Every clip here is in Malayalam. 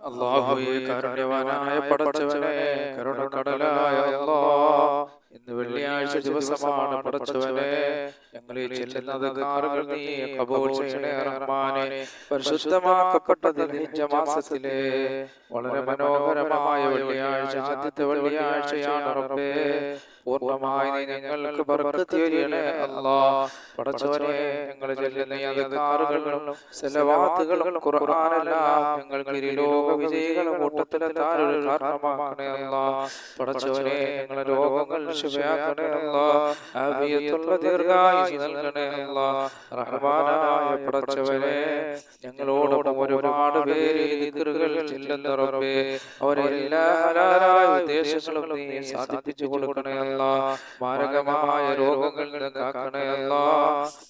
അല്ലാഹുവേ, കാരുണ്യവാനായ പടച്ചവനെ, കരുണക്കടലായ അല്ലാഹ്, ഇന്ന് വെള്ളിയാഴ്ച ദിവസമാണ് പടച്ചവനെ. ഞങ്ങൾ ഈ ചെല്ലുന്നത് കാറുകൾ നീ കബൂൽ ചെയ്യണേ റഹ്മാനെ. പരിശുദ്ധമാക്കപ്പെട്ട ദിൽഹിജ്ജ മാസത്തിലെ വളരെ മനോഹരമായ വെള്ളിയാഴ്ച, ആദ്യത്തെ വെള്ളിയാഴ്ചയാണ് റബ്ബേ. പൂർണ്ണമായി നീ ഞങ്ങൾക്ക് ബർക്കത്ത് ചെയ്യണേ അല്ലാഹ്. പടച്ചവനെ, ഞങ്ങൾ ചെല്ലുന്ന ഈ അദ്കാറുകളും സലവാത്തുകളും ഖുർആനെല്ലാം ഞങ്ങൾക്ക് ഇരുലോക വിജയികളുടെ കൂട്ടത്തിലെത്താൻ ഒരു കാരണമാക്കണേ അല്ലാഹ്. പടച്ചവനെ, ഞങ്ങളുടെ രോഗങ്ങൾ ശിഫയാക്കണേ അല്ലാഹ്. ആഫിയത്തുള്ള ദീർഘായുസ്സ് നൽകണേ അല്ലാഹ്. റഹ്മാനായ പടച്ചവനെ, ഞങ്ങളോടൊപ്പം ഒരുപാട് പേര് ദിക്റുകൾ ചെല്ലുന്ന റബ്ബേ, അവരെ എല്ലാ ഹലാലായ ഉദ്ദേശങ്ങളും നീ സാധിപ്പിച്ചു കൊടുക്കണേ അല്ലാഹ്. മാരകമായ രോഗങ്ങളിൽ നിന്ന് കാക്കണേ അല്ലാഹ്.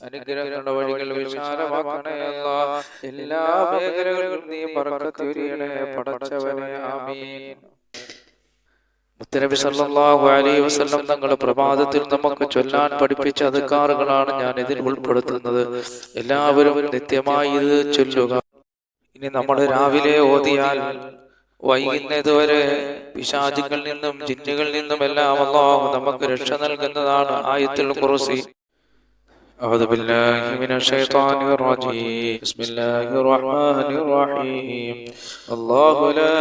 അനുഗ്രഹങ്ങളുടെ വഴികൾ വിശാലമാക്കണേ അല്ലാഹ്. എല്ലാ മേഖലകളിലും നീ ബർക്കത്ത് ചൊരിയണേ പടച്ചവനെ. ആമീൻ. മുത്തനബി സല്ലല്ലാഹു അലൈഹി വസല്ലം തങ്ങളുടെ പ്രഭാതത്തിൽ നമുക്ക് ചൊല്ലാൻ പഠിപ്പിച്ച അദ്കാറുകളാണ് ഞാൻ ഇതിൽ ഉൾപ്പെടുത്തുന്നത്. എല്ലാവരും നിത്യമായി ഇത് ചൊല്ലുക. ഇനി നമ്മൾ രാവിലെ ഓതിയാൽ വൈകുന്നതുവരെ പിശാചുകളിൽ നിന്നും ജിന്നുകളിൽ നിന്നും എല്ലാം അല്ലാഹു നമുക്ക് രക്ഷ നൽകുന്നതാണ് ആയത്തുൽ ഖുർസി. أعوذ بالله من الشيطان الرجيم. بسم الله الرحمن الرحيم. الله لا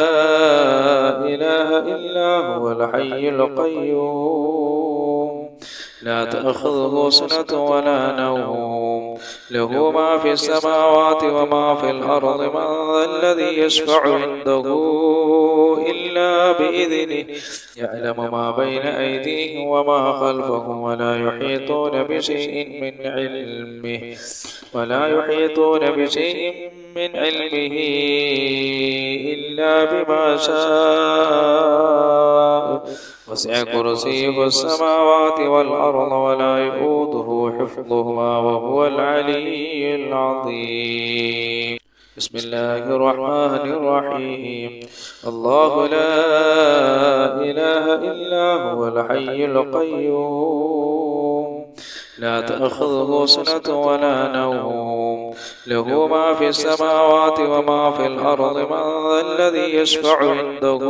إله إلا هو الحي القيوم لا تأخذه سنة ولا نوم له ما في السماوات وما في الأرض من ذا الذي يشفع عنده إلا بإذنه يعلم ما بين أيديهم وما خلفهم ولا يحيطون بشيء من علمه إلا بما شاء وسع كرسيه السماوات والأرض ولا يؤوده حفظهما وهو العلي العظيم. بسم الله الرحمن الرحيم. الله لا إله إلا هو الحي القيوم لا تأخذه سنة ولا نوم له ما في السماوات وما في الأرض من ذا الذي يشفع عنده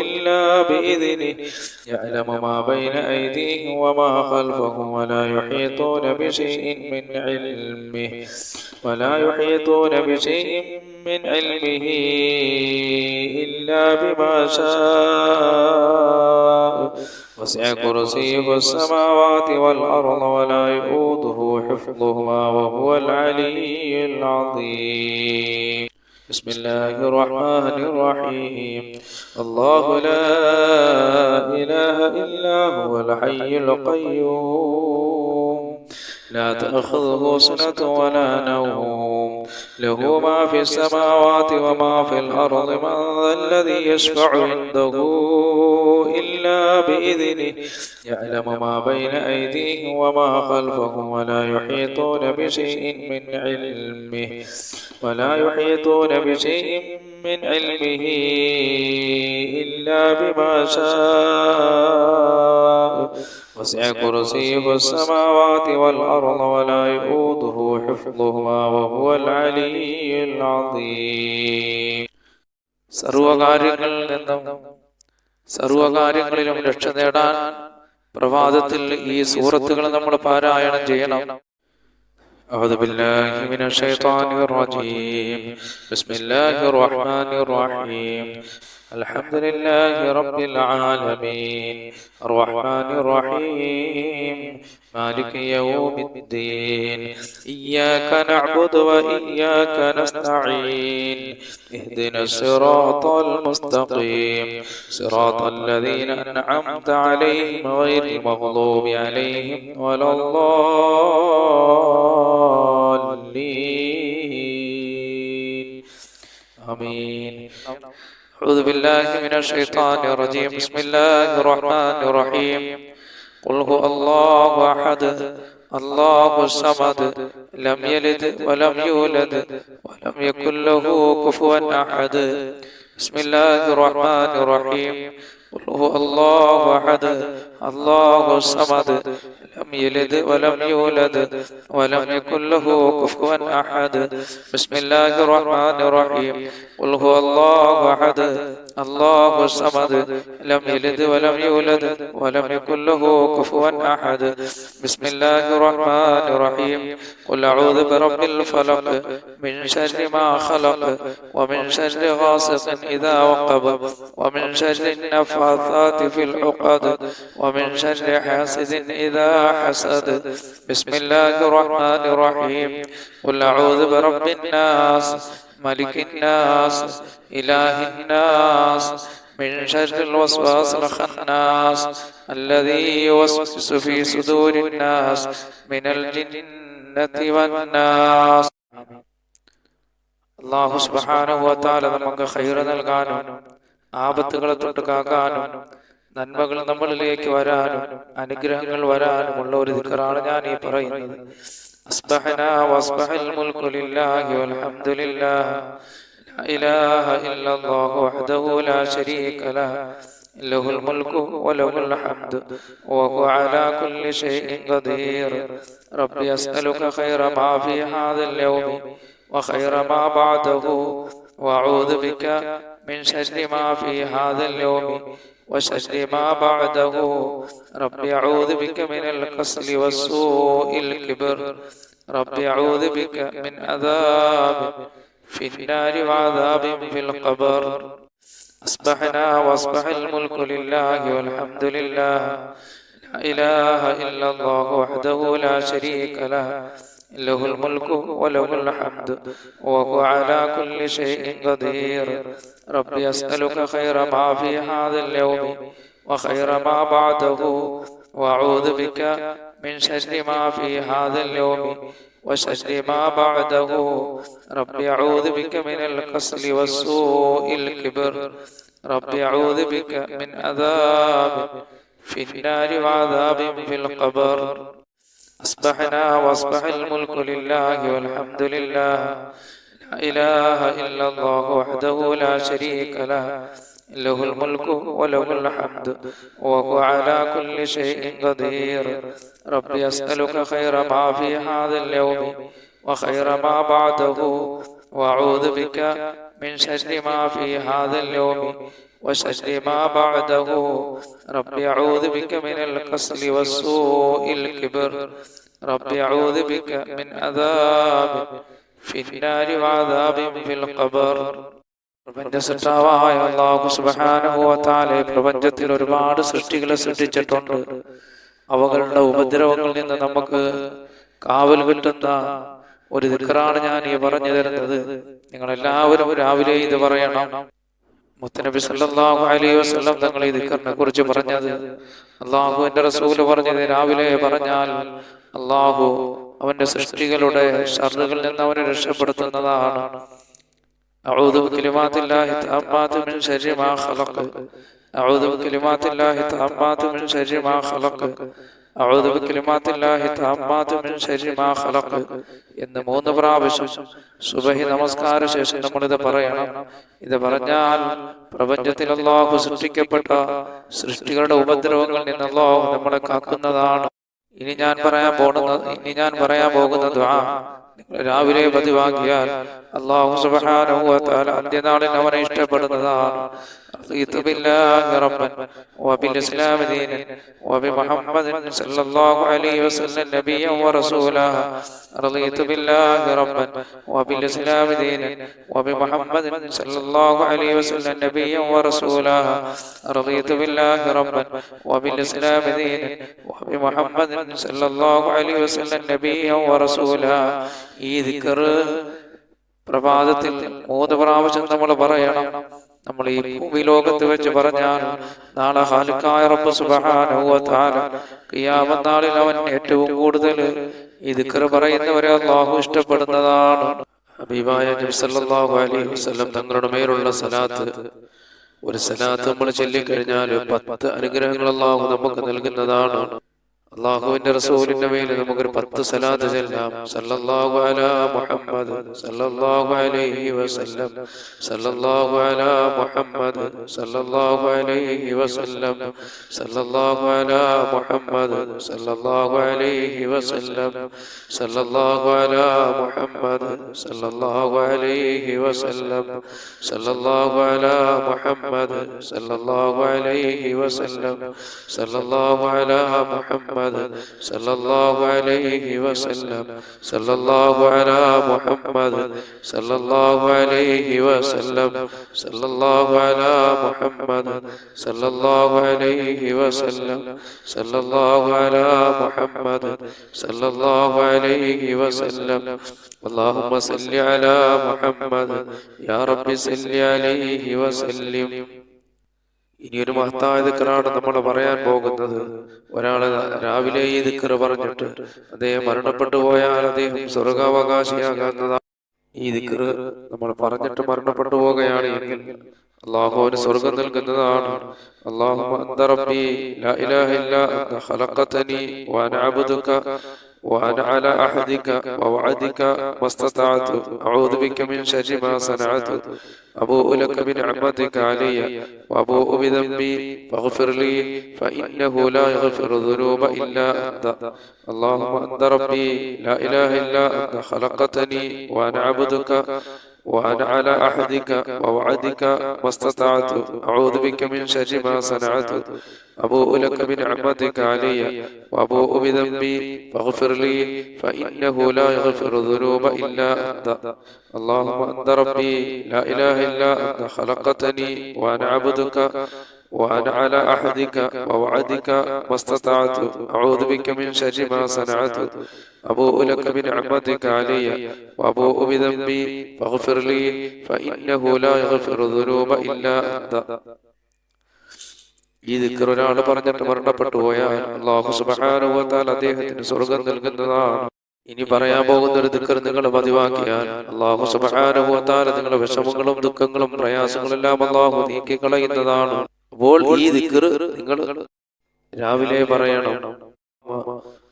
إلا بإذنه يعلم ما بين أيديهم وما خلفهم ولا يحيطون بشيء من علمه إلا بما شاء وسع كرسيه السماوات والأرض ولا يؤوده حفظهما وهو العلي العظيم. بسم الله الرحمن الرحيم. الله لا إله إلا هو الحي القيوم لا تأخذه سنة ولا نوم له ما في السماوات وما في الأرض من ذا الذي يشفع عنده إلا بإذنه يعلم ما بين أيديهم وما خلفهم ولا يحيطون بشيء من علمه إلا بما شاء وسع كرسيه السماوات والأرض ولا يؤوده حفظهما وهو العلي العظيم. സർവകാര്യങ്ങളിലും രക്ഷ നേടാൻ പ്രഭാതത്തിൽ ഈ സൂറത്തുകൾ നമ്മൾ പാരായണം ചെയ്യണം. أعوذ بالله من الشيطان الرجيم. بسم الله الرحمن الرحيم. الحمد لله رب العالمين الرحمن الرحيم مالك يوم الدين إياك نعبد وإياك نستعين اهدنا الصراط المستقيم صراط الذين أنعمت عليهم غير المغضوب عليهم ولا الضالين. آمين. أعوذ بالله من الشيطان الرجيم. بسم الله الرحمن الرحيم. قل هو الله أحد الله الصمد لم يلد ولم يولد ولم يكن له كفوا أحد. بسم الله الرحمن الرحيم. قل هو الله أحد الله الصمد لم يلد ولم يولد ولم يكن له كفوا أحد بسم الله الرحمن الرحيم قل هو الله أحد الله الصمد لم يلد ولم يولد ولم يكن له كفوا أحد بسم الله الرحمن الرحيم قل أعوذ برب الفلق من شر ما خلق ومن شر غاسق إذا وقب ومن شر النفاثات في العقد ومن شر حاسد إذا حسد بسم الله الرحمن الرحيم قل أعوذ برب الناس ملك الناس إله الناس من شر الوسواس الخناس الذي يوسوس في صدور الناس من الجنة والناس. അല്ലാഹു സുബ്ഹാനഹു വ തആല നമുക്ക് ഖൈർ നൽകാനും ആപത്തുകളെ തൊട്ട് കാക്കാനും നന്മകൾ നമ്മളിലേക്ക് വരാനും അനുഗ്രഹങ്ങൾ വരാനുമുള്ള ഒരു ദിക്റാണ് ഞാൻ ഈ പറയുന്നത്. അസ്ബഹനാ വസ്ബഹൽ മുൽക്കു ലില്ലാഹി വൽഹംദുലില്ലാഹ് ലാ ഇലാഹ ഇല്ലല്ലാഹു വഹ്ദഹു ലാ ശരീക ലഹു ലഹുൽ മുൽക്കു വലഹുൽ ഹംദു വഹുവ അലാ കുല്ലി ഷൈഇൻ ഖദീർ. റബ്ബി അസ്അലുക ഖൈറ മാ ഫീ ഹാദൽ യൗമി وخير ما بعده وأعوذ بك من شر ما في هذا اليوم وشر ما بعده. ربي أعوذ بك من الكسل والسوء الكبر. ربي أعوذ بك من عذاب في النار وعذاب في القبر. أصبحنا وأصبح الملك لله والحمد لله لا إله إلا الله وحده لا شريك له له الملك وله الحمد وهو على كل شيء قدير. ربي أسألك خير ما في هذا اليوم وخير ما بعده وأعوذ بك من شر ما في هذا اليوم وشر ما بعده. ربي أعوذ بك من الكسل والسوء الكبر. ربي أعوذ بك من عذاب في النار وعذاب في القبر. أصبحنا وأصبح الملك لله والحمد لله لا إله إلا الله وحده لا شريك له له الملك وله الحمد وهو على كل شيء قدير. ربي أسألك خير ما في هذا اليوم وخير ما بعده وأعوذ بك من شر ما في هذا اليوم وشر ما بعده. ربي أعوذ بك من الكسل والسوء الكبر. ربي أعوذ بك من عذاب في النار وعذاب في القبر. പ്രപഞ്ചസൃഷ്ടാവായ അല്ലാഹു സുബ്ഹാനഹു വ തആല പ്രപഞ്ചത്തിൽ ഒരുപാട് സൃഷ്ടികളെ സൃഷ്ടിച്ചിട്ടുണ്ട്. അവകളുടെ ഉപദ്രവങ്ങളിൽ നിന്ന് നമുക്ക് കാവൽ കിട്ടുന്ന ഒരു ദിക്റാണ് ഞാൻ ഈ പറഞ്ഞു തരുന്നത്. നിങ്ങളെല്ലാവരും രാവിലെ ഇത് പറയണം. മുത്തനബി സല്ലല്ലാഹു അലൈഹി വസല്ലം തങ്ങൾ ഈ ദിക്റിനെ കുറിച്ച് പറഞ്ഞത്, അല്ലാഹുവിന്റെ റസൂൽ പറഞ്ഞത്, രാവിലെ പറഞ്ഞാൽ അല്ലാഹു അവന്റെ സൃഷ്ടികളുടെ ശർറുകളിൽ നിന്ന് അവനെ രക്ഷപ്പെടുത്തുന്നതാണ്. അഊദു ബികലിമാത്തില്ലാഹി തഅമ്മാതി മിൻ ശർരി മാ ഖലഖ. അഊദു ബികലിമാത്തില്ലാഹി തഅമ്മാതി മിൻ ശർരി മാ ഖലഖ. അഊദു ബികലിമാത്തില്ലാഹി തഅമ്മാതി മിൻ ശർരി മാ ഖലഖ എന്ന് 3 പ്രാവശ്യം സുബഹി നമസ്കാര ശേഷം നമ്മളിത് പറയണം. ഇത് പറഞ്ഞാൽ പ്രപഞ്ചത്തിൽ അല്ലാഹു സൃഷ്ടിക്കപ്പെട്ട സൃഷ്ടികളുടെ ഉപദ്രവങ്ങളിൽ നിന്ന് അല്ലാഹു നമ്മളെ കാക്കുന്നതാണ്. ഇനി ഞാൻ പറയാൻ പോകുന്ന ദുആ രാവിലെ പതിവാക്കിയാൽ അല്ലാഹു സുബ്ഹാനഹു വ തആല അന്ത്യനാളിൽ അവനെ ഇഷ്ടപ്പെടുന്നതാണ്. റളിതു ബില്ലാഹി റബ്ബൻ വബിൽ ഇസ്ലാമി ദീനൻ വബിമുഹമ്മദിൻ സല്ലല്ലാഹു അലൈഹി വസല്ലം നബിയ്യൻ വറസൂലഹ. റളിതു ബില്ലാഹി റബ്ബൻ വബിൽ ഇസ്ലാമി ദീനൻ വബിമുഹമ്മദിൻ സല്ലല്ലാഹു അലൈഹി വസല്ലം നബിയ്യൻ വറസൂലഹ. റളിതു ബില്ലാഹി റബ്ബൻ വബിൽ ഇസ്ലാമി ദീനൻ വബിമുഹമ്മദിൻ സല്ലല്ലാഹു അലൈഹി വസല്ലം നബിയ്യൻ വറസൂലഹ. ഈ ദിക്ർ പ്രഭാതത്തിൽ 3 പ്രാവശ്യം നമ്മൾ പറയണം. നമ്മൾ ഈ ഭൂമിലോകത്ത് വെച്ച് പറഞ്ഞാൽ നാളെ ഖാലിഖായ റബ്ബ് സുബ്ഹാനഹു വ തആല ഖിയാമത്ത് നാളിൽ അവൻ ഏറ്റവും കൂടുതൽ ഈ ദിക്ർ പറയുന്നവരെ അല്ലാഹു ഇഷ്ടപ്പെടുന്നതാണ്. ഹബീബായ നബി സല്ലല്ലാഹു അലൈഹി വസല്ലം തങ്ങളുടെ മേലുള്ള സലാത്ത്, ഒരു സലാത്ത് നമ്മൾ ചൊല്ലിക്കഴിഞ്ഞാൽ 10 അനുഗ്രഹങ്ങൾ അല്ലാഹു നമുക്ക് നൽകുന്നതാണ്. അള്ളാഹുവിന്റെ റസൂലിന്റെ മേൽ നമുക്കൊരു 10 സലാത്ത് ചൊല്ലാം. സല്ലല്ലാഹു അലാ മുഹമ്മദ് സല്ലല്ലാഹു അലൈഹി വസല്ലം, സല്ലല്ലാഹു അലാ മുഹമ്മദ് സല്ലല്ലാഹു അലൈഹി വസല്ലം, സല്ലല്ലാഹു അലാ മുഹമ്മദ് സല്ലല്ലാഹു അലൈഹി വസല്ലം, സല്ലല്ലാഹു അലാ മുഹമ്മദ് സല്ലല്ലാഹു അലൈഹി വസല്ലം, സല്ലല്ലാഹു അലാ മുഹമ്മദ് സല്ലല്ലാഹു അലൈഹി വസല്ലം, സല്ലല്ലാഹു അലാ മുഹമ്മദ് സല്ലല്ലാഹു അലൈഹി വസല്ലം, സല്ലല്ലാഹു അലാ മുഹമ്മദ് സല്ലല്ലാഹു അലൈഹി വസല്ലം, സല്ലല്ലാഹു അലാ മുഹമ്മദ് സല്ലല്ലാഹു അലൈഹി വസല്ലം, സല്ലല്ലാഹു അലാ മുഹമ്മദ് സല്ലല്ലാഹു അലൈഹി വസല്ലം. اللهم صل على محمد يا رب صل عليه وسلم. ഇനിയൊരു മഹത്തായ ദിക്റാണ് നമ്മൾ പറയാൻ പോകുന്നത്. ഒരാള് രാവിലെ ഈ ദിക്ർ പറഞ്ഞിട്ട് അദ്ദേഹം മരണപ്പെട്ടു പോയാൽ അദ്ദേഹം സ്വർഗാവകാശിയാകുന്നതാണ്. ഈ ദിക്ർ നമ്മൾ പറഞ്ഞിട്ട് മരണപ്പെട്ടു പോകുകയാണ് എങ്കിൽ അള്ളാഹുവിന് സ്വർഗം നൽകുന്നതാണ്. അല്ലാഹുമ്മ അന്ത റബ്ബി ലാ ഇലാഹ ഇല്ലാ അന്ത ഖലഖതനി വഅന അബ്ദുക وأنا على أحدك ووعدك ما استطعت أعوذ بك من شر ما صنعت أبوء لك بنعمتك علي وأبوء بذنبي فاغفر لي فإنه لا يغفر الذنوب إلا أنت. اللهم أنت ربي لا إله إلا أنت خلقتني وأنا عبدك وأنا على أحدك ووعدك ما استطعت أعوذ بك من شر ما صنعت أبوء لك بنعمتك علي وأبوء بذنبي فاغفر لي فإنه لا يغفر الذنوب إلا أنت. اللهم أنت ربي لا إله إلا أنت خلقتني وأنا عبدك وأنا على أحدك ووعدك ما استطعت أعوذ بك من شر ما صنعت أبوء لك بنعمتك علي وأبوء بذنبي فاغفر لي فإنه لا يغفر الذنوب إلا أنت. ഈ ദിക്ർ ഒരാൾ പറഞ്ഞിട്ട് മരണപ്പെട്ടു പോയാൽ അല്ലാഹു സുബ്ഹാനഹു വ തആല അദ്ദേഹത്തിന് സ്വർഗ്ഗം നൽകുന്നതാണ്. ഇനി പറയാൻ പോകുന്ന ഒരു ദിക്ർ നിങ്ങൾ പതിവാക്കിയാൽ അല്ലാഹു സുബ്ഹാനഹു വ തആല നിങ്ങളുടെ വിഷമങ്ങളും ദുഃഖങ്ങളും പ്രയാസങ്ങളും എല്ലാം അല്ലാഹു നീക്കി കളയുന്നതാണ്. അപ്പോൾ ഈ ദിക്ർ നിങ്ങൾ രാവിലെ പറയണം.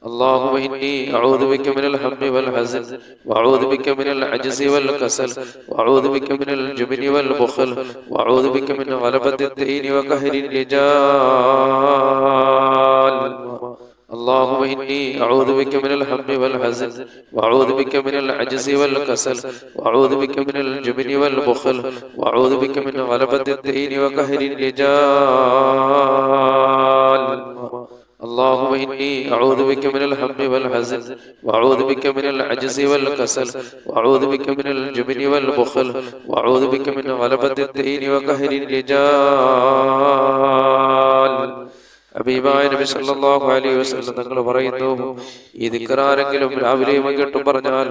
اللهم إني أعوذ بك من الهم والحزن وأعوذ بك من العجز والكسل وأعوذ بك من الجبن والبخل وأعوذ بك من غلبة الدين وقهر الرجال. اللهم إني أعوذ بك من الهم والحزن وأعوذ بك من العجز والكسل وأعوذ بك من الجبن والبخل وأعوذ بك من غلبة الدين وقهر الرجال. اللهم إني أعوذ بك من الهم والحزن وأعوذ بك من العجز والكسل وأعوذ بك من الجبن والبخل وأعوذ بك من غلبة الدين وقهر الرجال. ഹബീബായ നബി സല്ലല്ലാഹു അലൈഹി വസല്ലം തങ്ങൾ പറയുന്നു, ഈ ദിക്ർ ആരെങ്കിലും രാവിലെയും വൈകിട്ടും പറഞ്ഞാൽ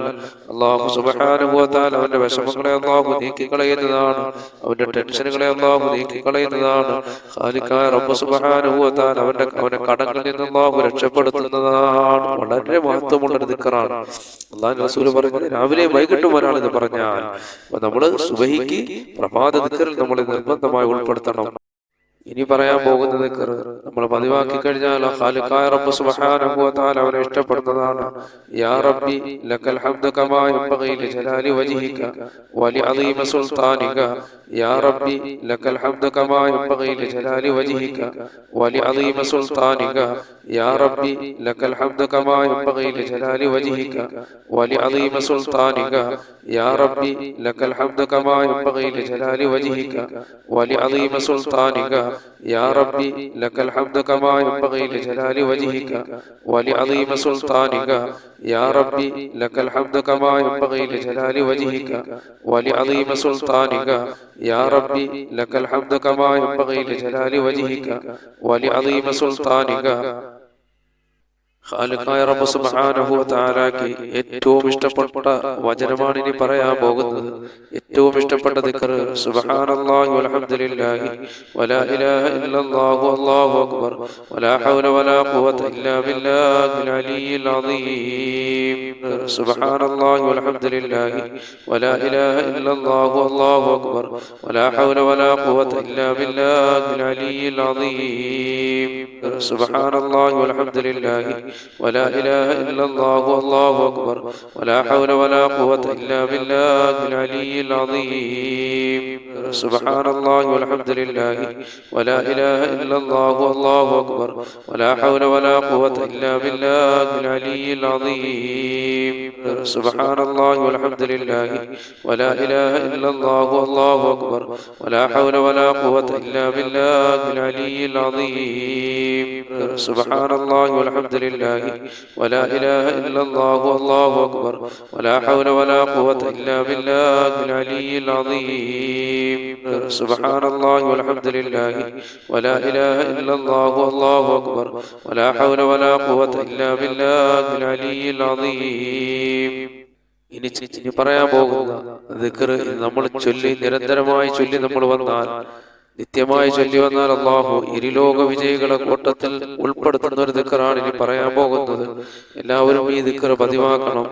അല്ലാഹു സുബ്ഹാനഹു വ തആല അവന്റെ വിഷമങ്ങളെ അല്ലാഹു നീക്കി കളയുന്നതാണ്, അവന്റെ ടെൻഷനുകളെ അല്ലാഹു നീക്കി കളയുന്നതാണ്. ഖാലിഖായ റബ്ബ് സുബ്ഹാനഹു വ തആല അവന്റെ കടങ്ങളിൽ നിന്ന് അല്ലാഹു രക്ഷപ്പെടുത്തുന്നതാണ്. വളരെ മഹത്വമുള്ള ഒരു ദിക്റാണ്. അല്ലാഹുവിന്റെ റസൂൽ പറഞ്ഞു, രാവിലെയും വൈകിട്ടും ഒരാൾ ഇത് പറഞ്ഞാൽ നമ്മൾ സുബഹിക്ക് പ്രഭാത ദിക്റിൽ നമ്മൾ നിർബന്ധമായി ഉൾപ്പെടുത്തണം. ഇനി പറയാൻ പോകുന്ന ദിക്ർ നമ്മൾ പതിവാക്കി കഴിഞ്ഞാൽ ഖാലിഖായ റബ്ബ് സുബ്ഹാനഹു വ തആല അവനെ ഇഷ്ടപ്പെടുന്നതാണ്. യാ റബ്ബി ലക്കൽ ഹംദു കമാ യൻബഗി ലിജലാലി വജ്ഹിക വലിഅദീമി സുൽത്താനിക. യാ റബ്ബി ലക്കൽ ഹംദു കമാ യൻബഗി ലിജലാലി വജ്ഹിക വലിഅദീമി സുൽത്താനിക. യാ റബ്ബി ലക്കൽ ഹംദു കമാ യൻബഗി ലിജലാലി വജ്ഹിക വലിഅദീമി സുൽത്താനിക. യാ റബ്ബി ലക്കൽ ഹംദു കമാ യൻബഗി ലിജലാലി വജ്ഹിക വലിഅദീമി സുൽത്താനിക. يا ربي لك الحمد كما ينبغي لجلال وجهك ولعظيم سلطانك. يا ربي لك الحمد كما ينبغي لجلال وجهك ولعظيم سلطانك. يا ربي لك الحمد كما ينبغي لجلال وجهك ولعظيم سلطانك. ഖാലിഖായ റബ്ബ് സുബ്ഹാനഹു വ തആലയ്ക്ക് ഏറ്റവും ഇഷ്ടപ്പെട്ട വചനമാണ് ഇനി പറയാൻ പോകുന്നത്. ഏറ്റവും ഇഷ്ടപ്പെട്ട ദിക്ർ സുബ്ഹാനല്ലാഹി വൽഹംദുലില്ലാഹി വലാ ഇലാഹ ഇല്ലല്ലാഹു വല്ലാഹു അക്ബർ വലാ ഹൗല വലാ ഖുവത ഇല്ലാ ബില്ലാഹിൽ അലിയ്യിൽ അദീം. സുബ്ഹാനല്ലാഹി വൽഹംദുലില്ലാഹി വലാ ഇലാഹ ഇല്ലല്ലാഹു വല്ലാഹു അക്ബർ വലാ ഹൗല വലാ ഖുവത ഇല്ലാ ബില്ലാഹിൽ അലിയ്യിൽ അദീം. സുബ്ഹാനല്ലാഹി വൽഹംദുലില്ലാഹി ولا إله إلا الله والله أكبر ولا حول ولا قوة إلا بالله العلي العظيم. سبحان الله والحمد لله ولا إله إلا الله والله أكبر ولا حول ولا قوة إلا بالله العلي العظيم. سبحان الله والحمد لله ولا إله إلا الله والله أكبر ولا حول ولا قوة إلا بالله العلي العظيم. سبحان الله والحمد لله ولا إله إلا الله والله أكبر ولا حول ولا قوة إلا بالله العلي العظيم. سبحان الله والحمد لله ولا إله إلا الله والله أكبر ولا حول ولا قوة إلا بالله العلي العظيم. ഇനി പറയാൻ പോകുന്ന ദിക്ർ നമ്മൾ ചൊല്ലി നിരന്തരമായി ചൊല്ലി നമ്മൾ വന്നാൽ, നിത്യമായി ചൊല്ലി വന്നാൽ അല്ലാഹു ഇരുലോക വിജയികളെ കൂട്ടത്തിൽ ഉൾപ്പെടുത്തുന്ന ഒരു ദിക്റാണ് ഇനി പറയാൻ പോകുന്നത്. എല്ലാവരും ഈ ദിക്ർ പതിവാക്കണം.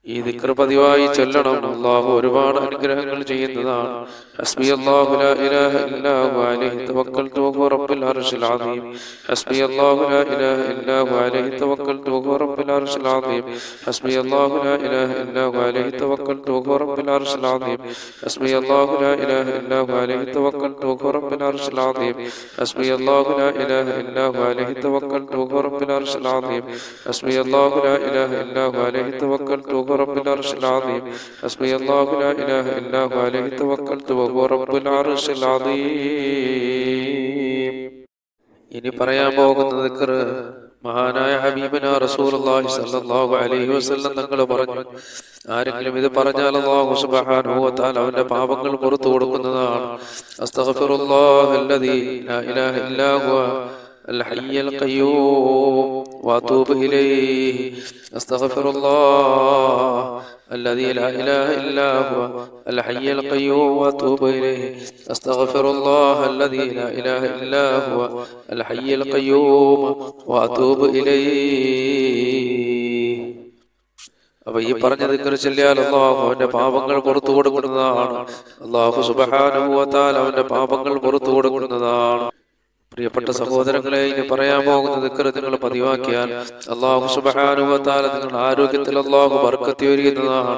ഈ ദിക്ർ പതിവായി ചൊല്ലണം. അല്ലാഹു ഒരുപാട് അനുഗ്രഹങ്ങൾ ചെയ്യുന്നതാണ്. ഹസ്ബിയല്ലാഹു ലാ ഇലാഹ ഇല്ലാ ഹു അലൈഹി തവക്കൽതു വഹുവ റബ്ബുൽ അർശിൽ അദീം. ഹസ്ബിയല്ലാഹു ലാ ഇലാഹ ഇല്ലാ ഹു അലൈഹി തവക്കൽതു വഹുവ റബ്ബുൽ അർശിൽ അദീം. ഹസ്ബിയല്ലാഹു ലാ ഇലാഹ ഇല്ലാ ഹു അലൈഹി തവക്കൽതു വഹുവ റബ്ബുൽ അർശിൽ അദീം. ഹസ്ബിയല്ലാഹു ലാ ഇലാഹ ഇല്ലാ ഹു അലൈഹി തവക്കൽതു വഹുവ റബ്ബുൽ അർശിൽ അദീം. ഹസ്ബിയല്ലാഹു ലാ ഇലാഹ ഇല്ലാ ഹു അലൈഹി തവക്കൽതു വഹുവ റബ്ബുൽ അർശിൽ അദീം. ഹസ്ബിയല്ലാഹു ലാ ഇലാഹ ഇല്ലാ ഹു അലൈഹി തവക്കൽതു رب العرش العظيم. حسبي الله لا إله إلا هو عليه توكلت وهو رب العرش العظيم. ഇനി പറയാൻ പോകുന്ന ദിക്ർ മഹാനായ ഹബീബന റസൂലുള്ളാഹി സ്വല്ലല്ലാഹു അലൈഹി വസല്ലം തങ്ങൾ പറഞ്ഞു, ആരെങ്കിലും ഇത് പറഞ്ഞാൽ അല്ലാഹു സുബ്ഹാനഹു വ തആല അവന്റെ പാപങ്ങൾ പുറത്തു കൊടുക്കുന്നതാണ്. അസ്തഗ്ഫിറുല്ലാഹല്ലദീ ലാ ഇലാഹ ഇല്ലാ ഹുവ الحي القيوم وأتوب إليه. أستغفر الله الذي لا إله إلا هو الحي القيوم وأتوب إليه. أستغفر الله الذي لا إله إلا هو الحي القيوم وأتوب إليه. അപ്പൊ ഈ പറഞ്ഞ ദിക്ർ ചൊല്ലിയാൽ അല്ലാഹു അവന്റെ പാപങ്ങൾ പുറത്തു കൊടുക്കുന്നതാണ്. അല്ലാഹു സുബ്ഹാനഹു വ തആല അവന്റെ പാപങ്ങൾ പുറത്തു കൊടുക്കുന്നതാണ്. പ്രിയപ്പെട്ട സഹോദരങ്ങളെ, ഇനി പറയാൻ പോകുന്ന ദിക്ർ നിങ്ങൾ പതിവാക്കിയാൽ അല്ലാഹു സുബ്ഹാനഹു വ തആല നിങ്ങളുടെ ആരോഗ്യത്തിൽ അല്ലാഹു ബർക്കത്ത് ചൊരിയുന്നതാണ്.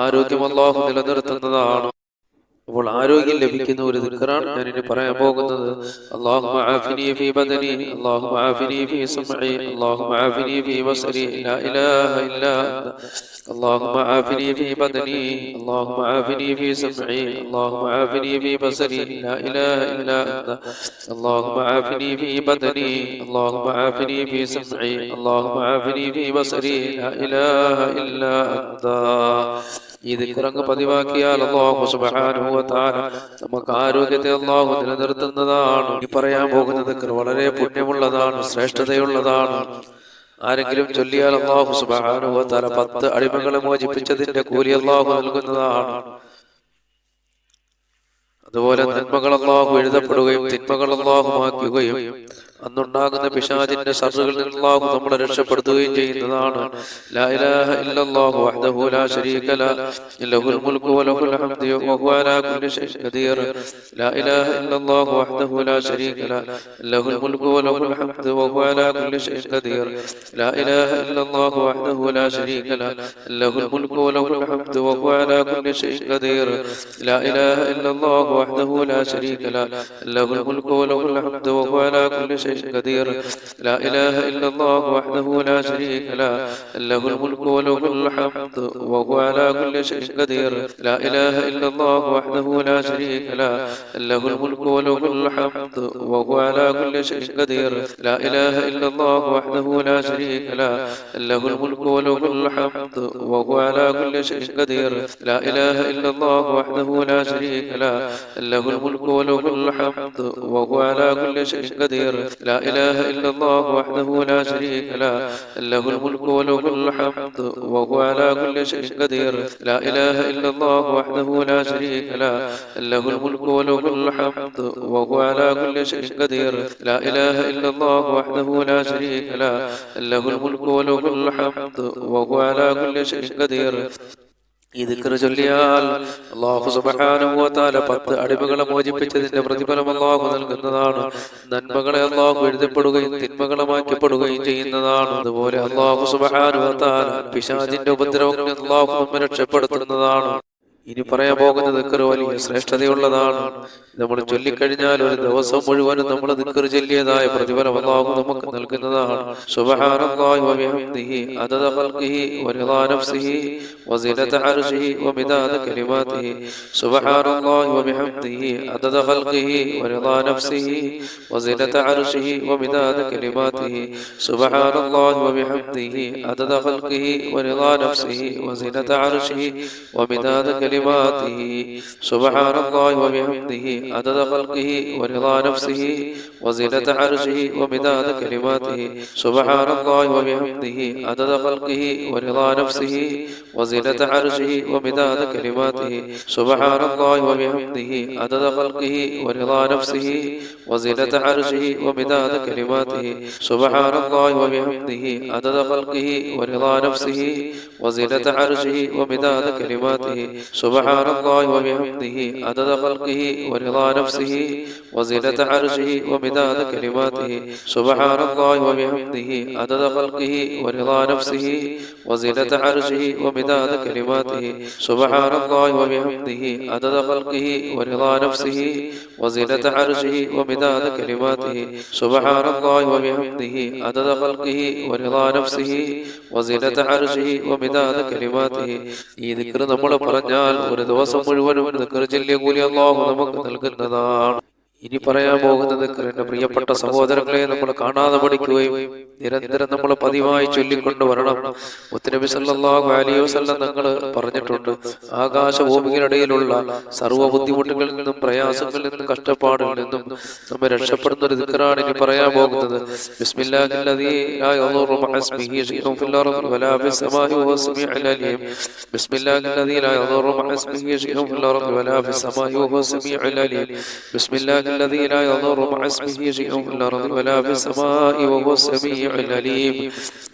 ആരോഗ്യം അല്ലാഹു നിലനിർത്തുന്നതാണ്. അപ്പോൾ ആരോഗ്യം ലഭിക്കുന്ന ഒരു ദിക്റാണ് ഞാൻ ഇനി പറയാൻ പോകുന്നത്. അല്ലാഹുമ്മ ആഫിനി ഫീ ബദനി, അല്ലാഹുമ്മ ആഫിനി ഫീ സമഇ, അല്ലാഹുമ്മ ആഫിനി ഫീ ബസരി, ലാ ഇലാഹ ഇല്ലാ അന്ത. اللهم عافني في بدني، اللهم عافني في سمعي، اللهم عافني في بصري، لا إله إلا أنت. اللهم عافني في بدني، اللهم عافني في سمعي، اللهم عافني في بصري، لا إله إلا أنت. ഈ ദിക്ർ അങ്ങ് പതിവാക്കിയാൽ അല്ലാഹു സുബ്ഹാനഹു വ തആല നമുക്ക് ആരോഗ്യത്തെ അല്ലാഹു നിലനിർത്തുന്നതാണ്. ഈ പറയാൻ പോകുന്ന ദിക്ർ വളരെ പുണ്യമുള്ളതാണ്, ശ്രേഷ്ഠതയുള്ളതാണ്. ആരെങ്കിലും ചൊല്ലിയാൽ അല്ലാഹു സുബ്ഹാനഹു വ തആല 10 അടിമകളെ മോചിപ്പിച്ചതിന്റെ കൂലി അല്ലാഹു നൽകുന്നതാണ്. അതുപോലെ നന്മകൾ അല്ലാഹു എഴുതപ്പെടുകയും തിന്മകൾ അല്ലാഹു മായ്ക്കുകയും അന്നുണ്ടാകുന്ന പിശാചിന്റെ ശർറുകളിൽ നിന്ന് അല്ലാഹു നമ്മളെ രക്ഷപ്പെടുത്തുകയും ചെയ്യുന്നതാണ്. ലാ ഇലാഹ ഇല്ലല്ലാഹു വഹ്ദഹു ലാ ശരീക ലഹു ലഹുൽ മുൽക്കു വലഹുൽ ഹംദു വഹുവ അലാ കുല്ലി ഷൈഇൻ ഖദീർ. ലാ ഇലാഹ ഇല്ലല്ലാഹു വഹ്ദഹു ലാ ശരീക ലഹു ലഹുൽ മുൽക്കു വലഹുൽ ഹംദു വഹുവ അലാ കുല്ലി ഷൈഇൻ ഖദീർ. ലാ ഇലാഹ ഇല്ലല്ലാഹു വഹ്ദഹു ലാ ശരീക ലഹു ലഹുൽ മുൽക്കു വലഹുൽ ഹംദു വഹുവ അലാ കുല്ലി ഷൈഇൻ ഖദീർ. ലാ ഇലാഹ ഇല്ലല്ലാഹു വഹ്ദഹു ലാ ശരീക ലഹു ലഹുൽ മുൽക്കു വലഹുൽ ഹംദു വഹുവ അലാ കുല്ലി ഷൈഇൻ قدير. لا إله إلا الله وحده لا شريك له له الملك وله الحمد وهو على كل شيء قدير. لا إله إلا الله وحده لا شريك له له الملك وله الحمد وهو على كل شيء قدير. لا إله إلا الله وحده لا شريك له له الملك وله الحمد وهو على كل شيء قدير. لا إله إلا الله وحده لا شريك له له الملك وله الحمد وهو على كل شيء قدير. لا إله إلا الله وحده لا شريك له له الملك وله الحمد وهو على كل شيء قدير لا إله إلا الله وحده لا شريك له له الملك وله الحمد وهو على كل شيء قدير لا إله إلا الله وحده لا شريك له له الملك وله الحمد وهو على كل شيء قدير. ഈ ദിക്ർ ചൊല്ലിയാൽ അല്ലാഹു സുബ്ഹാനഹു വ തആല 10 അടിമകളെ മോചിപ്പിച്ചതിന്റെ പ്രതിഫലം അല്ലാഹു നൽകുന്നതാണ്. നന്മകളെ അല്ലാഹു എഴുതപ്പെടുകയും തിന്മകളെ മായ്ക്കപ്പെടുകയും ചെയ്യുന്നതാണ്. അതുപോലെ അല്ലാഹു സുബ്ഹാനഹു വ തആല പിശാചിന്റെ ഉപദ്രവങ്ങളിൽ അല്ലാഹു നമ്മെ രക്ഷപ്പെടുത്തുന്നതാണ്. ഇനി പറയാൻ പോകുന്ന ദിക്ർ വലിയ ശ്രേഷ്ഠതയുള്ളതാണ്. നമ്മൾ ചൊല്ലിക്കഴിഞ്ഞാൽ ഒരു ദിവസം മുഴുവനും നമ്മൾ ദിക്ർ ചൊല്ലിയതായ പ്രതിഫലം അല്ലാഹു നമുക്ക് നൽകുന്നതാണ്. സുബ്ഹാനല്ലാഹി വ ബിഹംദിഹി അദദ ഖൽഖിഹി വ റിളാ നഫ്സിഹി വ സിനത അർശിഹി വ മിദാദ കലിമാതിഹി. സുബ്ഹാനല്ലാഹി വ ബിഹംദിഹി അദദ ഖൽഖിഹി വ റിളാ നഫ്സിഹി വ സിനത അർശിഹി വ മിദാദ കലിമാതിഹി. സുബ്ഹാനല്ലാഹി വ ബിഹംദിഹി അദദ ഖൽഖിഹി വ റിളാ നഫ്സിഹി വ സിനത അർശിഹി വ മിദാദ كلماته سبحان الله وبحمده عدد خلقه ورضا نفسه وزنة عرشه ومداد كلماته سبحان الله وبحمده عدد خلقه ورضا نفسه وزنة عرشه ومداد كلماته سبحان الله وبحمده عدد خلقه ورضا نفسه وزنة عرشه ومداد كلماته سبحان الله وبحمده عدد خلقه ورضا نفسه وزنة عرشه ومداد كلماته سبحان الله وبحمده عدد خلقه ورضا نفسه وزنة عرشه ومداد كلماته سبحان الله وبحمده عدد خلقه ورضا نفسه وزنة عرشه ومداد كلماته سبحان الله وبحمده عدد خلقه ورضا نفسه وزنة عرشه ومداد كلماته سبحان الله وبحمده عدد خلقه ورضا نفسه وزنة عرشه ومداد كلماته. ഈ ദിക്ർ നമ്മൾ പറഞ്ഞാൽ ഒരു ദിവസം മുഴുവനും ദിക്ർ ചൊല്ലിയ കൂലി അല്ലാഹു നമുക്ക് നൽകുന്നതാണ്. ഇനി പറയാൻ പോകുന്നത് എന്റെ പ്രിയപ്പെട്ട സഹോദരങ്ങളെ നമ്മൾ കാണാതെ പഠിക്കുകയും നിരന്തരം നമ്മൾ പതിവായി ചൊല്ലിക്കൊണ്ട് വരണം. മുത്തുനബി സല്ലല്ലാഹു അലൈഹി വസല്ലം തങ്ങൾ പറഞ്ഞിട്ടുണ്ട്, ആകാശഭൂമികളിടയിലുള്ള സർവ്വ ബുദ്ധിമുട്ടുകളിൽ നിന്നും പ്രയാസങ്ങളിൽ നിന്നും കഷ്ടപ്പാടുകളിൽ നിന്നും നമ്മെ രക്ഷപ്പെടുന്ന ഒരു ദിക്റാണ് ഇനി പറയാൻ പോകുന്നത്. ബിസ്മില്ലാഹില്ലദീ ലാ യദുറു മഅസ്മിഹി ശൈഉൻ ഫിൽ അർദി വലാ ഫിസ് സമാഇ വഹുവ സമീഉൽ അലീം. ബിസ്മില്ലാഹില്ലദീ ലാ യദുറു മഅസ്മിഹി ശൈഉൻ ഫിൽ അർദി വലാ ഫിസ് സമാഇ വഹുവ സമീഉൽ അലീം. ബിസ്മില്ലാഹി الذي لا يضر مع اسمه شيء في الأرض ولا في السماء وهو السميع العليم.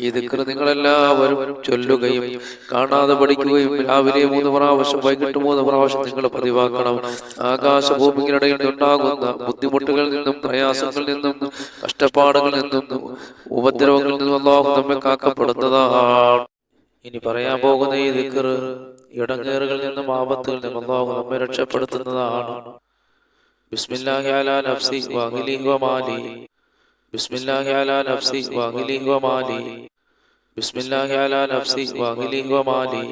ഈ ദിക്ർ നിങ്ങളെല്ലാവരും ചൊല്ലുകയും കാണാതെ പഠിക്കുകയും രാവിലെ 3 പ്രാവശ്യം വൈകിട്ട് 3 പ്രാവശ്യം നിങ്ങൾ പതിവാക്കണം. ആകാശഭൂമികളിടയിൽ ഉണ്ടാകുന്ന ബുദ്ധിമുട്ടുകളിൽ നിന്നും പ്രയാസങ്ങളിൽ നിന്നും കഷ്ടപ്പാടുകളിൽ നിന്നും ഉപദ്രവങ്ങളിൽ നിന്നും അല്ലാഹു നമ്മെ കാക്കപ്പെടുന്നതാണ്. ഇനി പറയാൻ പോകുന്ന ഈ ദിക്ർ ഇടങ്ങേറുകളിൽ നിന്നും ആപത്തുകളിൽ നിന്നും അല്ലാഹു നമ്മെ രക്ഷപ്പെടുത്തുന്നതാണ്. بسم الله على نفسي وأهلي ومالي بسم الله على نفسي وأهلي ومالي بسم الله على نفسي وأهلي ومالي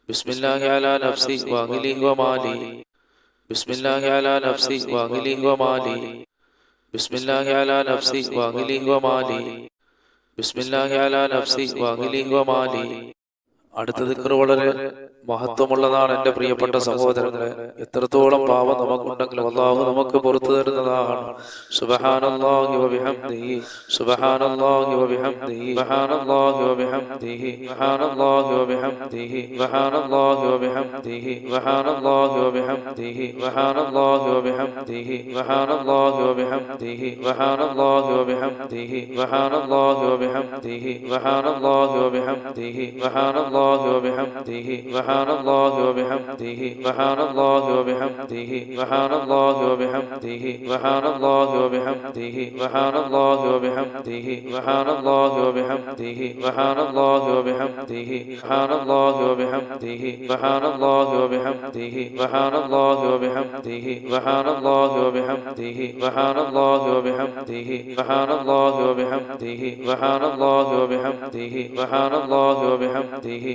بسم الله على نفسي وأهلي ومالي بسم الله على نفسي وأهلي ومالي بسم الله على نفسي وأهلي ومالي بسم الله على نفسي وأهلي ومالي. അടുത്ത ദിക്ർ വളരെ മഹത്വമുള്ളതാണ് എൻ്റെ പ്രിയപ്പെട്ട സഹോദരങ്ങളെ. എത്രത്തോളം പാപം നമുക്കുണ്ടെങ്കിലും അല്ലാഹു നമുക്ക് പുറത്തു തരുന്നതാണ്. സുബ്ഹാനല്ലാഹി വബിഹംദിഹി സുബ്ഹാനല്ലാഹി വബിഹംദിഹി സുബ്ഹാനല്ലാഹി വബിഹംദിഹി സുബ്ഹാനല്ലാഹി വബിഹംദിഹി സുബ്ഹാനല്ലാഹി വബിഹംദിഹി സുബ്ഹാനല്ലാഹി വബിഹംദിഹി സുബ്ഹാനല്ലാഹി വബിഹംദിഹി സുബ്ഹാനല്ലാഹി വബിഹംദിഹി സുബ്ഹാനല്ലാഹി വബിഹംദിഹി സുബ്ഹാനല്ലാഹി വബിഹംദിഹി സുബ്ഹാനല്ലാഹി വബിഹംദിഹി സുബ്ഹാനല്ലാഹി وبحمده سبحان الله وبحمده سبحان الله وبحمده سبحان الله وبحمده سبحان الله وبحمده سبحان الله وبحمده سبحان الله وبحمده سبحان الله وبحمده سبحان الله وبحمده سبحان الله وبحمده سبحان الله وبحمده سبحان الله وبحمده سبحان الله وبحمده سبحان الله وبحمده سبحان الله وبحمده سبحان الله وبحمده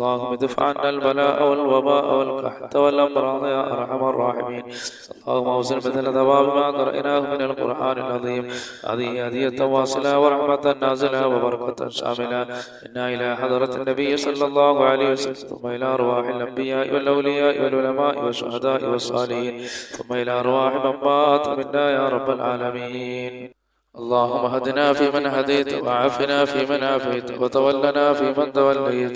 اللهم ادفع عنا البلاء والوباء والقحط والأمراض يا أرحم الراحمين. اللهم اوصل مثل ثواب ما قرأناه من القرآن العظيم هذه هدية واصلة ورحمة نازلة وبركة شاملة إنا إلى حضرة النبي صلى الله عليه وسلم ثم إلى أرواح الأنبياء والأولياء والعلماء والشهداء والصالحين ثم إلى أرواح من مات منا يا رب العالمين. اللهم هدنا فيمن هديت وعافنا فيمن عافيت وتولنا فيمن توليت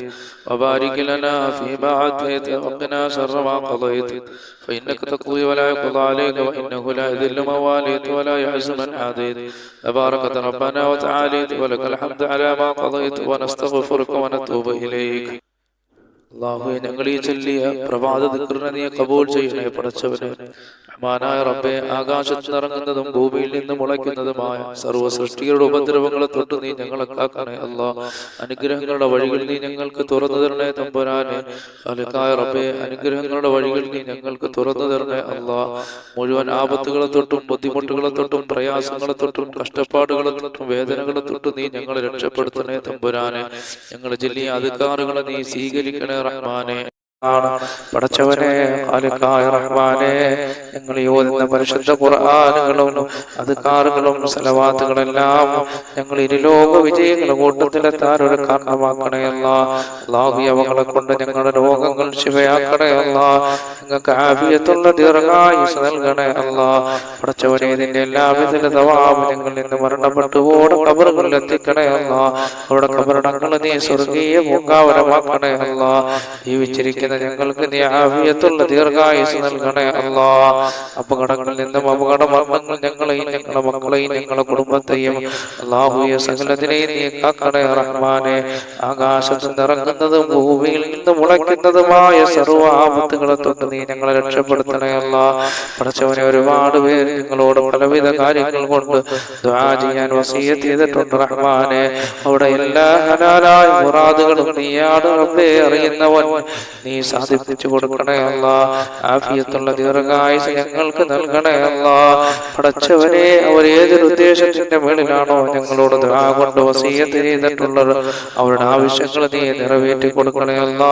وبارك لنا فيما عديت وقنا شر ما قضيت فإنك تقضي ولا يقضى عليك وإنه لا يذل من واليت ولا يعز من عاديت تباركت ربنا وتعاليت ولك الحمد على ما قضيت ونستغفرك ونتوب إليك. അല്ലാഹുവേ, ഞങ്ങൾ ഈ ചൊല്ലിയ പ്രഭാത ദിക്റിനെ നീ കബൂൽ ചെയ്യണേ പടച്ചവനെ. റഹ്മാനായ റബ്ബേ, ആകാശത്ത് നിറങ്ങുന്നതും ഭൂമിയിൽ നിന്ന് മുളയ്ക്കുന്നതുമായ സർവ്വ സൃഷ്ടികളുടെ ഉപദ്രവങ്ങളെ തൊട്ട് നീ ഞങ്ങളെ കാക്കണേ അല്ലാ. അനുഗ്രഹങ്ങളുടെ വഴികൾ നീ ഞങ്ങൾക്ക് തുറന്നു തരണേ തമ്പുരാനെ. ഖാലിഖായ റബ്ബേ, അനുഗ്രഹങ്ങളുടെ വഴികൾ നീ ഞങ്ങൾക്ക് തുറന്നു തരണേ അല്ലാ. മുഴുവൻ ആപത്തുകളെ തൊട്ടും ബുദ്ധിമുട്ടുകളെ തൊട്ടും പ്രയാസങ്ങളെ തൊട്ടും കഷ്ടപ്പാടുകളെ തൊട്ടും വേദനകളെ തൊട്ടും നീ ഞങ്ങളെ രക്ഷപ്പെടുത്തണേ തമ്പുരാനെ. ഞങ്ങൾ ചൊല്ലിയ അധികാറുകളെ നീ സ്വീകരിക്കണേ റഹ്മാനെ. പടച്ചവനെ, ഖാലിഖായ റഹ്മാനെ, ഞങ്ങൾ ഓതുന്ന പരിശുദ്ധ ഖുർആനുകളും അദ്കാറുകളും സലവാത്തുകളെല്ലാം ഞങ്ങൾ ഇരുലോക വിജയങ്ങളുടെ കൂട്ടത്തിലെത്താൻ ഒരു കാരണമാക്കണേ അല്ലാ. അല്ലാഹു, അവകളെ കൊണ്ട് ഞങ്ങളുടെ രോഗങ്ങൾ ശിവയാക്കണേ അല്ലാ. ഞങ്ങൾക്ക് ആഫിയത്തുള്ള ദീർഘായുസ് നൽകണേ അല്ലാ. പടച്ചവനെ, ഇതിന്റെ എല്ലാവിധ തവാബ് ഞങ്ങളിൽ നിന്ന് മരണപ്പെട്ടു ഓടെ ഖബറുകളിൽ എത്തിക്കണേ അല്ലാ. അവിടെ ഖബറടങ്ങൾ നീ സ്വർഗീയ പൂങ്കാവനമാക്കണേ അല്ലാ. ജീവിച്ചിരിക്കുന്ന ഞങ്ങൾക്ക് നീ ആഫിയത്തുള്ള ദീർഘായുസ് നൽകണേ അല്ലാ. അപകടങ്ങളിൽ നിന്നും അപകട മരണങ്ങൾ ഞങ്ങളെയും ഞങ്ങളുടെ മക്കളെയും ഞങ്ങളുടെ കുടുംബത്തെയും അല്ലാഹുവേ സകലത്തിനെയും നീ കാക്കണേ റഹ്മാനെ. ആകാശത്ത് നിറങ്ങുന്നതും ഭൂമിയിൽ നിന്ന് മുളയ്ക്കുന്നതുമായ സർവ്വ ആപത്തുകളെ തൊട്ട് നീ ഞങ്ങളെ രക്ഷപ്പെടുത്തണേ അല്ലാ. പടച്ചവനെ, ഒരുപാട് പേര് ഞങ്ങളോട് പലവിധ കാര്യങ്ങൾ കൊണ്ട് ദുആ ചെയ്യാൻ വസിയ്യത്ത് ചെയ്തിട്ടുണ്ട് റഹ്മാനെ. അവിടെ എല്ലാ ഹലാലായ മുറാദുകളും നീയാണ് റബ്ബേ അറിയുന്നവൻ. നീ സാധിപ്പിച്ചു കൊടുക്കണേ അല്ലാ. ആഫിയത്തുള്ള ദീർഘായുസ് ഞങ്ങൾക്ക് നൽകണേ അല്ലാ. പടച്ചവനെ, അവർ ഏതൊരു ഉദ്ദേശത്തിന്റെ മേളിലാണോ ഞങ്ങളോട് ദുആ കൊണ്ട് വസിയ്യത്ത് ചെയ്തിട്ടുള്ളത്, അവരുടെ ആവശ്യങ്ങൾ നീ നിറവേറ്റി കൊടുക്കണേ അല്ലാ.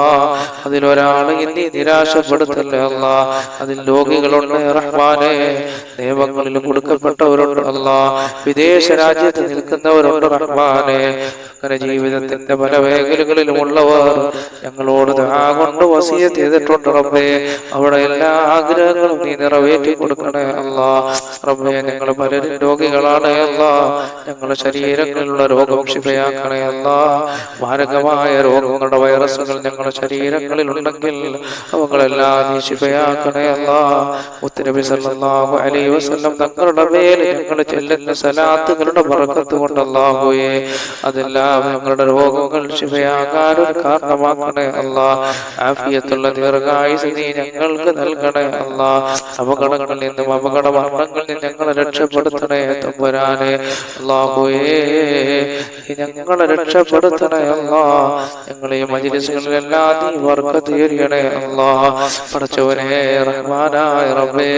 അതിലൊരാളെയും നീ നിരാശപ്പെടുത്തല്ലേ അല്ലാ. അതിൽ രോഗികളുണ്ട് റഹ്മാനെ, നിയമങ്ങളിൽ കൊടുക്കപ്പെട്ടവരുണ്ട് അല്ലാ, വിദേശ രാജ്യത്ത് നിൽക്കുന്നവരുണ്ട് റഹ്മാനെ. അങ്ങനെ ജീവിതത്തിന്റെ പല മേഖലകളിലുമുള്ളവർ ഞങ്ങളോട് ദുആ കൊണ്ട് വസിയ്യത്ത് ചെയ്തിട്ടുണ്ട് റബ്ബേ. അവിടെ എല്ലാ ആഗ്രഹങ്ങളും നീ നിറവേറ്റി കൊടുക്കണേ അല്ലാ. റബ്ബേ, ഞങ്ങൾ പലരും രോഗികളാണ് അല്ലാ. ഞങ്ങളുടെ ശരീരങ്ങളിലുള്ള രോഗം ശിഫയാക്കണേ അല്ലാ. മാരകമായ രോഗങ്ങളുടെ വൈറസുകൾ ഞങ്ങളുടെ ശരീരങ്ങളിൽ ഉണ്ടെങ്കിൽ അവകളെല്ലാം നീ ശിഫയാക്കണേ അല്ലാ. മുത്തുനബി സല്ലല്ലാഹു അലൈഹി വസല്ലം തങ്ങളുടെ മേൽ ഞങ്ങൾ ചെല്ലുന്ന സലാത്തുകളുടെ ബറക്കത്ത് കൊണ്ട് അല്ലാഹുവേ അതെല്ലാം ഞങ്ങളുടെ രോഗങ്ങൾ ശിഫയാകാൻ ഒരു കാരണമാക്കണേ അല്ലാ. ആഫിയത്തുള്ള ദീർഘായുസ് നീ ഞങ്ങൾക്ക് നൽകണേ അല്ലാ. അപകടങ്ങളിൽ നിന്നും അപകട മരണങ്ങളിൽ നിന്നും ഞങ്ങളെ രക്ഷപ്പെടുത്തണേ തമ്പുരാനെ. അല്ലാഹുവേ, ഞങ്ങളെ രക്ഷപ്പെടുത്തണേ അല്ലാ. ഞങ്ങളെ മജ്‌ലിസുകളിലെല്ലാം നീ ബർക്കത്ത് ചൊരിയണേ അല്ലാ. പടച്ചവനെ, റഹ്മാനായ റബ്ബേ,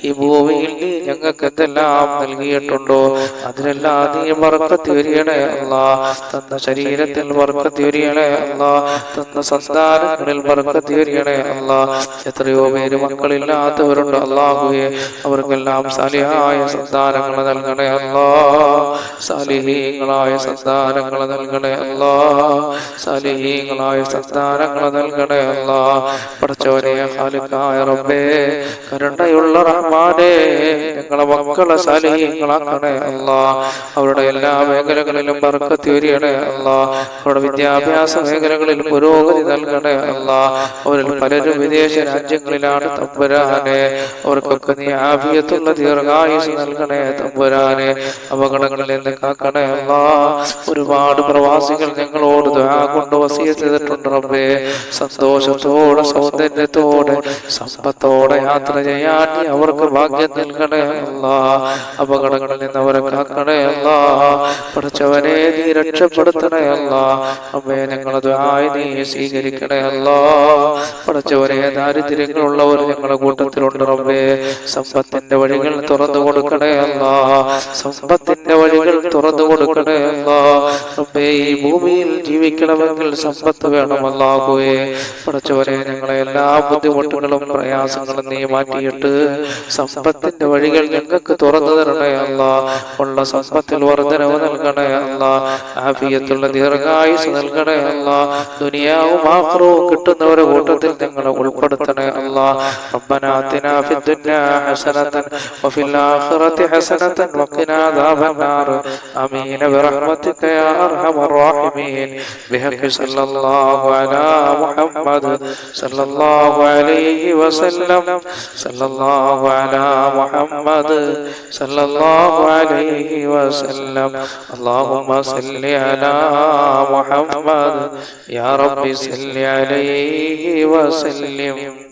ഈ ഭൂമിയിൽ നീ ഞങ്ങൾക്ക് എന്തെല്ലാം നൽകിയിട്ടുണ്ടോ അതിലെല്ലാം നീ ബർക്കത്ത് ചൊരിയണേ അല്ലാ. തന്ന ശരീരത്തിൽ ബർക്കത്ത് ചൊരിയണേ അല്ലാ. തന്ന സന്താനങ്ങളിൽ ബർക്കത്ത് ചൊരിയണേ അല്ലാ. എത്രയോ പേര് മക്കളില്ലാത്തവരുണ്ട് അല്ലാഹുവേ, അവർക്കെല്ലാം സാലിഹായ സന്താനങ്ങൾ നൽകണേ അല്ലാ. സാലിഹീങ്ങളായ സന്താനങ്ങൾ നൽകണേ അല്ലാ. സാലിഹീങ്ങളായ സന്താനങ്ങൾ നൽകണേ അല്ലാ. പടച്ചവനെ, ഖാലിഖായ റബ്ബേ, കരുണയുള്ള റഹ്മാനേ, ഞങ്ങളെ മക്കളെ സാലിഹീങ്ങളാക്കണേ അല്ലാ. അവരുടെ എല്ലാ മേഖലകളിലും ബർക്കത്ത് ചൊരിയണേ അല്ലാ. അവരുടെ വിദ്യാഭ്യാസ മേഖലകളിൽ പുരോഗതി നൽകണേ അല്ലാ. അവരിൽ പലരും വിദേശ രാജ്യങ്ങളിലാണ് തമ്പുരാനെ. അവർക്കൊക്കെ നീ ആഫിയത്തുള്ള ദീർഘായുസ് നൽകണേ തമ്പുരാനെ. അപകടങ്ങളിൽ നിന്ന് കാക്കണേ അല്ലാ. ഒരുപാട് പ്രവാസികൾ ഞങ്ങളോട് ദുആ കൊണ്ട് വസിയ്യത്ത് ചെയ്തിട്ടുണ്ട് റബ്ബേ. സന്തോഷത്തോടെ സൗന്ദര്യത്തോടെ സമ്പത്തോടെ യാത്ര ചെയ്യാൻ നീ അവർക്ക് ഭാഗ്യം നൽകണേ അല്ലാ. അപകടങ്ങളിൽ നിന്ന് അവരെ കാക്കണേ അല്ലാ. പടച്ചവനെ, നീ രക്ഷപ്പെടുത്തണേ അല്ലാ. റബ്ബേ, ഞങ്ങളെ ദുആ നീ സ്വീകരിക്കണേ അല്ലാ. പടച്ചവനെ, ദാരിദ്ര്യങ്ങളുള്ളവർ ഞങ്ങളുടെ കൂട്ടത്തിലുണ്ട് റബ്ബേ. സമ്പത്തിന്റെ വഴികൾ തുറന്നു കൊടുക്കണേ അല്ലാ. സമ്പത്തിന്റെ സമ്പത്തിന്റെ വഴികൾ തുറന്നു കൊടുക്കണേ അല്ലാഹ്. റബ്ബേ, ഈ ഭൂമിയിൽ ജീവിക്കണമെങ്കിൽ സമ്പത്ത് വേണം അല്ലാഹുവേ. പടച്ചവനെ, ഞങ്ങളെ എല്ലാ ബുദ്ധിമുട്ടുകളും പ്രയാസങ്ങളും നീ മാറ്റിയിട്ട് സമ്പത്തിന്റെ വഴികൾ ഞങ്ങൾക്ക് തുറന്നു തരണേ അല്ലാഹ്. ഉള്ള സമ്പത്തിൽ വർദ്ധനവ് നൽകണേ അല്ലാഹ്. ആഫിയത്തുള്ള ദീർഘായുസ് നൽകണേ അല്ലാഹ്. ദുനിയാവും ആഖിറവും കിട്ടുന്നവരുടെ കൂട്ടത്തിൽ ഞങ്ങളെ ഉൾപ്പെടുത്തണേ അല്ലാഹ്. റബ്ബനാ ആതിനാ ഫിദ്ദുനിയാ ഹസനതൻ വഫിൽ ആഖിറതി ഹസനതൻ വഖിനാ അദാബന്നാർ. ആമീൻ ബിറഹ്മതിക യാ അർഹമർ റഹീമീൻ. ബിഹഖി സല്ലല്ലാഹു അലാ മുഹമ്മദ് സല്ലല്ലാഹു അലൈഹി വസല്ലം. സല്ലല്ലാഹു അലാ മുഹമ്മദ് സല്ലല്ലാഹു അലൈഹി വസല്ലം. അല്ലാഹുമ്മ സല്ലി അലാ മുഹമ്മദ് യാ റബ്ബി സല്ലി അലൈഹി വസല്ലം.